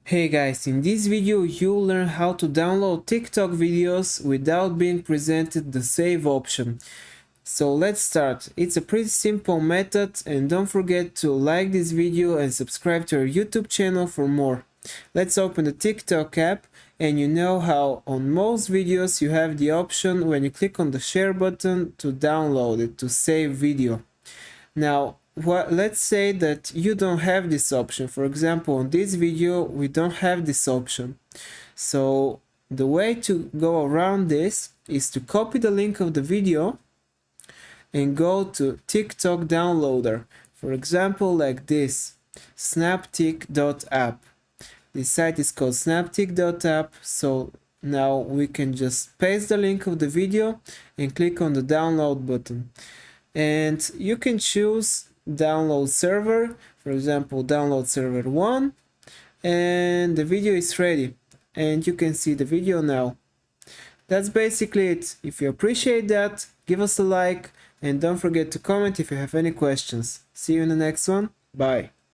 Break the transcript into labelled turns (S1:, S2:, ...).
S1: Hey guys, in this video you'll learn how to download TikTok videos without being presented the save option. So let's start. It's a pretty simple method, and don't forget to like this video and subscribe to our YouTube channel for more. Let's open the TikTok app, and you know how on most videos you have the option when you click on the share button to download it, to save video. Now let's say that you don't have this option. For example, on this video we don't have this option. So the way to go around this is to copy the link of the video and go to TikTok downloader. For example, like this, snaptik.app. This site is called snaptik.app. So now we can just paste the link of the video and click on the download button. And you can choose download server, for example download server 1, and the video is ready and you can see the video now. That's basically it. If you appreciate that, give us a like and don't forget to comment if you have any questions. See you in the next one. Bye.